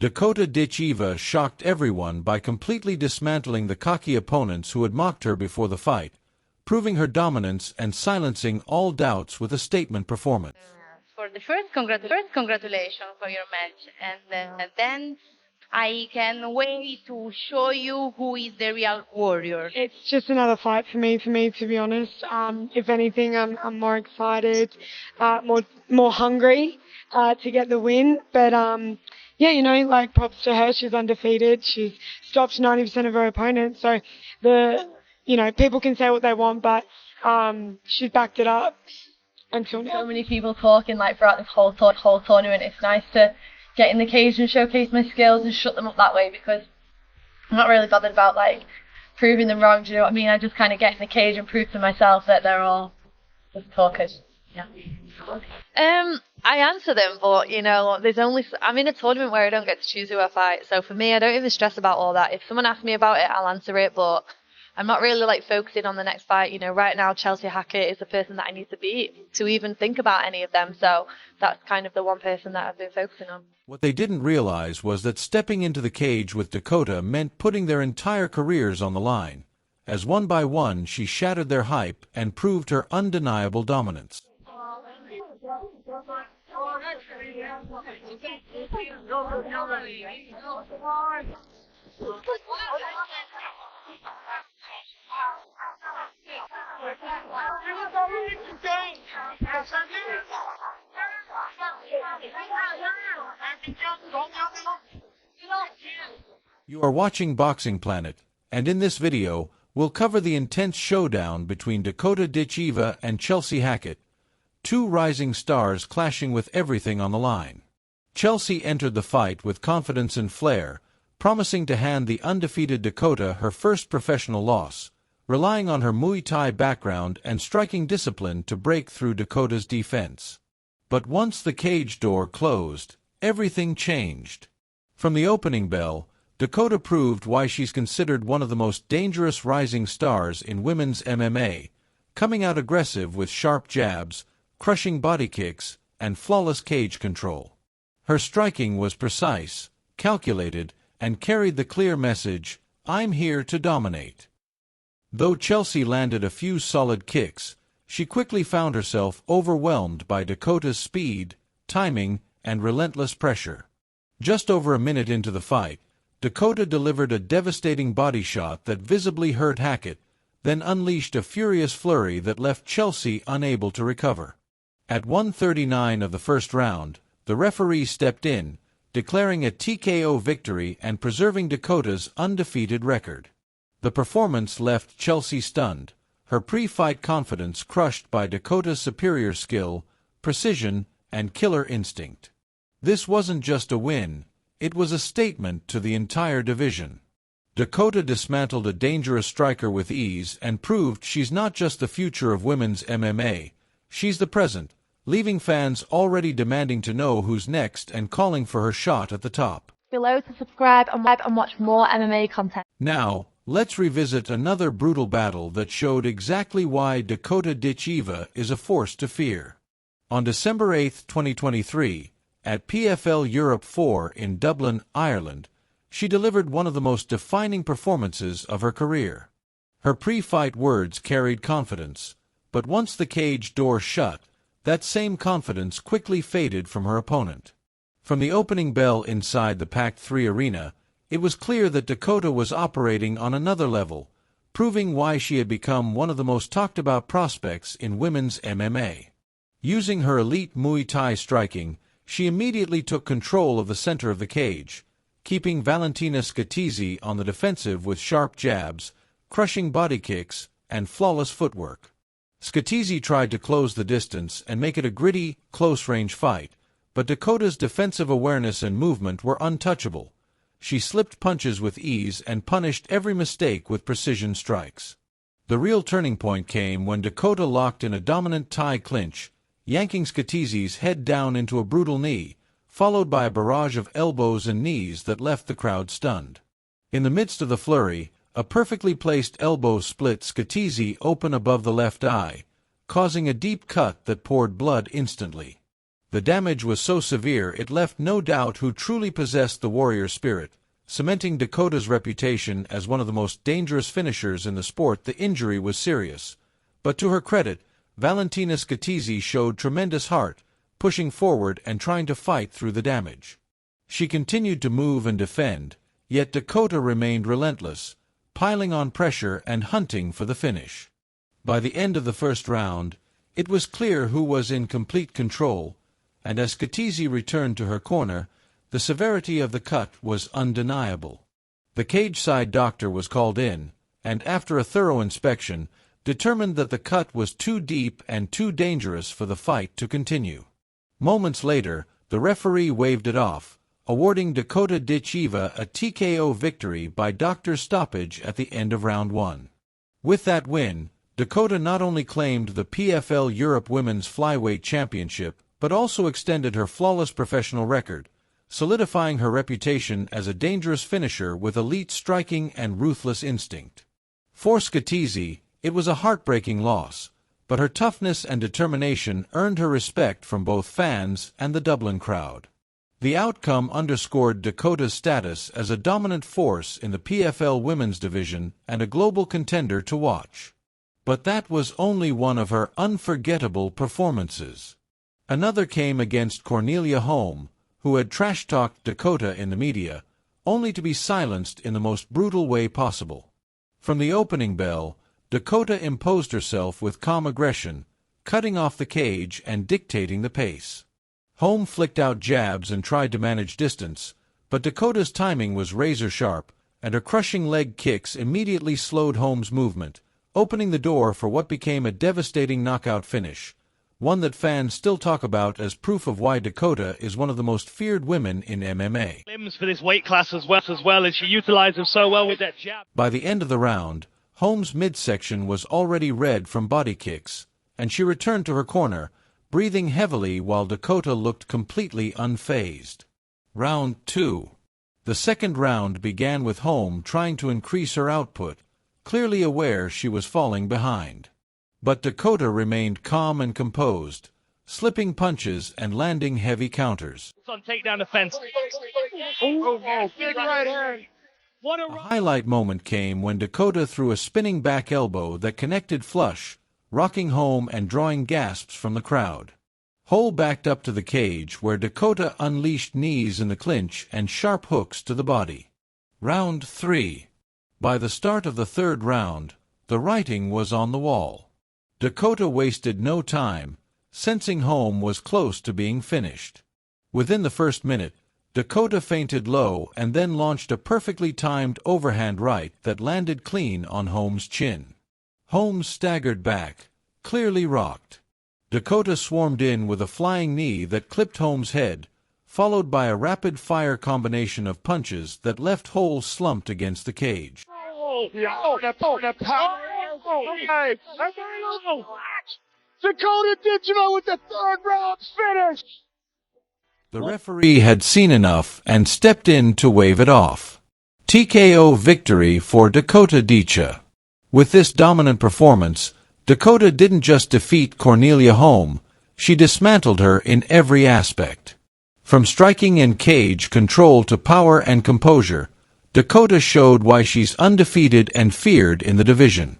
Dakota Ditcheva shocked everyone by completely dismantling the cocky opponents who had mocked her before the fight, proving her dominance and silencing all doubts with a statement performance. For the first congratulations for your match, and then I can wait to show you who is the real warrior. It's just another fight for me, to be honest. If anything, I'm more excited, more hungry to get the win. But yeah, like props to her. She's undefeated. She's stopped 90% of her opponents. So people can say what they want, but she's backed it up until now. So many people talking throughout this whole tournament. It's nice to get in the cage and showcase my skills and shut them up that way, because I'm not really bothered about proving them wrong. Do you know what I mean? I just kind of get in the cage and prove to myself that they're all just talkers. Yeah. I answer them, but I'm in a tournament where I don't get to choose who I fight. So for me, I don't even stress about all that. If someone asks me about it, I'll answer it, but I'm not really focusing on the next fight. Right now Chelsea Hackett is the person that I need to beat to even think about any of them. So that's kind of the one person that I've been focusing on. What they didn't realize was that stepping into the cage with Dakota meant putting their entire careers on the line, as one by one she shattered their hype and proved her undeniable dominance. You are watching Boxing Planet, and in this video, we'll cover the intense showdown between Dakota Ditcheva and Chelsea Hackett, two rising stars clashing with everything on the line. Chelsea entered the fight with confidence and flair, promising to hand the undefeated Dakota her first professional loss, relying on her Muay Thai background and striking discipline to break through Dakota's defense. But once the cage door closed, everything changed. From the opening bell, Dakota proved why she's considered one of the most dangerous rising stars in women's MMA, coming out aggressive with sharp jabs, crushing body kicks, and flawless cage control. Her striking was precise, calculated, and carried the clear message, "I'm here to dominate." Though Chelsea landed a few solid kicks, she quickly found herself overwhelmed by Dakota's speed, timing, and relentless pressure. Just over a minute into the fight, Dakota delivered a devastating body shot that visibly hurt Hackett, then unleashed a furious flurry that left Chelsea unable to recover. At 1:39 of the first round, the referee stepped in, declaring a TKO victory and preserving Dakota's undefeated record. The performance left Chelsea stunned, her pre-fight confidence crushed by Dakota's superior skill, precision, and killer instinct. This wasn't just a win, it was a statement to the entire division. Dakota dismantled a dangerous striker with ease and proved she's not just the future of women's MMA, she's the present, leaving fans already demanding to know who's next and calling for her shot at the top. Below to subscribe and watch more MMA content. Now, let's revisit another brutal battle that showed exactly why Dakota Ditcheva is a force to fear. On December 8, 2023, at PFL Europe 4 in Dublin, Ireland, she delivered one of the most defining performances of her career. Her pre-fight words carried confidence, but once the cage door shut, that same confidence quickly faded from her opponent. From the opening bell inside the Pact 3 arena, it was clear that Dakota was operating on another level, proving why she had become one of the most talked-about prospects in women's MMA. Using her elite Muay Thai striking, she immediately took control of the center of the cage, keeping Valentina Scatizzi on the defensive with sharp jabs, crushing body kicks, and flawless footwork. Scatizzi tried to close the distance and make it a gritty, close-range fight, but Dakota's defensive awareness and movement were untouchable. She slipped punches with ease and punished every mistake with precision strikes. The real turning point came when Dakota locked in a dominant Thai clinch, yanking Scatizzi's head down into a brutal knee, followed by a barrage of elbows and knees that left the crowd stunned. In the midst of the flurry, a perfectly placed elbow split Scatizzi open above the left eye, causing a deep cut that poured blood instantly. The damage was so severe it left no doubt who truly possessed the warrior spirit, cementing Dakota's reputation as one of the most dangerous finishers in the sport. The injury was serious, but to her credit, Valentina Scatizzi showed tremendous heart, pushing forward and trying to fight through the damage. She continued to move and defend, yet Dakota remained relentless, piling on pressure and hunting for the finish. By the end of the first round, it was clear who was in complete control, and as Scatizzi returned to her corner, the severity of the cut was undeniable. The cage-side doctor was called in, and after a thorough inspection, determined that the cut was too deep and too dangerous for the fight to continue. Moments later, the referee waved it off, awarding Dakota Ditcheva a TKO victory by doctor stoppage at the end of round 1. With that win, Dakota not only claimed the PFL Europe Women's Flyweight Championship, but also extended her flawless professional record, solidifying her reputation as a dangerous finisher with elite striking and ruthless instinct. For Scatizzi, it was a heartbreaking loss, but her toughness and determination earned her respect from both fans and the Dublin crowd. The outcome underscored Dakota's status as a dominant force in the PFL women's division and a global contender to watch. But that was only one of her unforgettable performances. Another came against Cornelia Holm, who had trash-talked Dakota in the media, only to be silenced in the most brutal way possible. From the opening bell, Dakota imposed herself with calm aggression, cutting off the cage and dictating the pace. Holm flicked out jabs and tried to manage distance, but Dakota's timing was razor-sharp, and her crushing leg kicks immediately slowed Holm's movement, opening the door for what became a devastating knockout finish, one that fans still talk about as proof of why Dakota is one of the most feared women in MMA. Limbs for this weight class as well, and she utilized them so well with that jab. By the end of the round, Holm's midsection was already red from body kicks, and she returned to her corner, breathing heavily while Dakota looked completely unfazed. Round 2. The second round began with Holm trying to increase her output, clearly aware she was falling behind. But Dakota remained calm and composed, slipping punches and landing heavy counters. On takedown defense. Big right hand. A highlight moment came when Dakota threw a spinning back elbow that connected flush, rocking home and drawing gasps from the crowd. Holm backed up to the cage where Dakota unleashed knees in the clinch and sharp hooks to the body. Round 3. By the start of the third round, the writing was on the wall. Dakota wasted no time, sensing Holm was close to being finished. Within the first minute, Dakota feinted low and then launched a perfectly timed overhand right that landed clean on Holm's chin. Holm staggered back, clearly rocked. Dakota swarmed in with a flying knee that clipped Holm's head, followed by a rapid-fire combination of punches that left Holm slumped against the cage. Dakota Ditcheva with the third round finish. The referee had seen enough and stepped in to wave it off. TKO victory for Dakota Ditcheva. With this dominant performance, Dakota didn't just defeat Cornelia Holm, she dismantled her in every aspect. From striking and cage control to power and composure, Dakota showed why she's undefeated and feared in the division.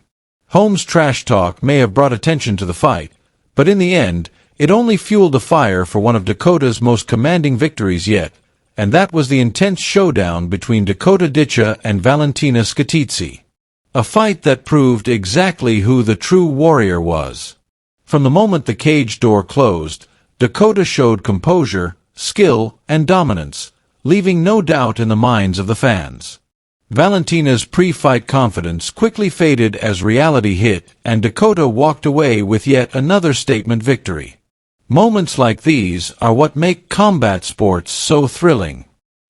Holm's trash talk may have brought attention to the fight, but in the end, it only fueled the fire for one of Dakota's most commanding victories yet, and that was the intense showdown between Dakota Ditcheva and Valentina Scatizzi. A fight that proved exactly who the true warrior was. From the moment the cage door closed, Dakota showed composure, skill, and dominance, leaving no doubt in the minds of the fans. Valentina's pre-fight confidence quickly faded as reality hit, and Dakota walked away with yet another statement victory. Moments like these are what make combat sports so thrilling.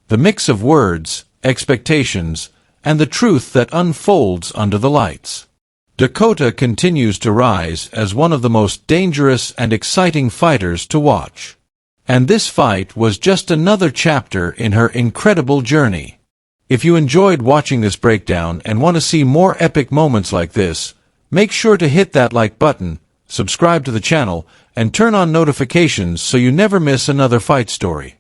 The mix of words, expectations, and the truth that unfolds under the lights. Dakota continues to rise as one of the most dangerous and exciting fighters to watch. And this fight was just another chapter in her incredible journey. If you enjoyed watching this breakdown and want to see more epic moments like this, make sure to hit that like button, subscribe to the channel, and turn on notifications so you never miss another fight story.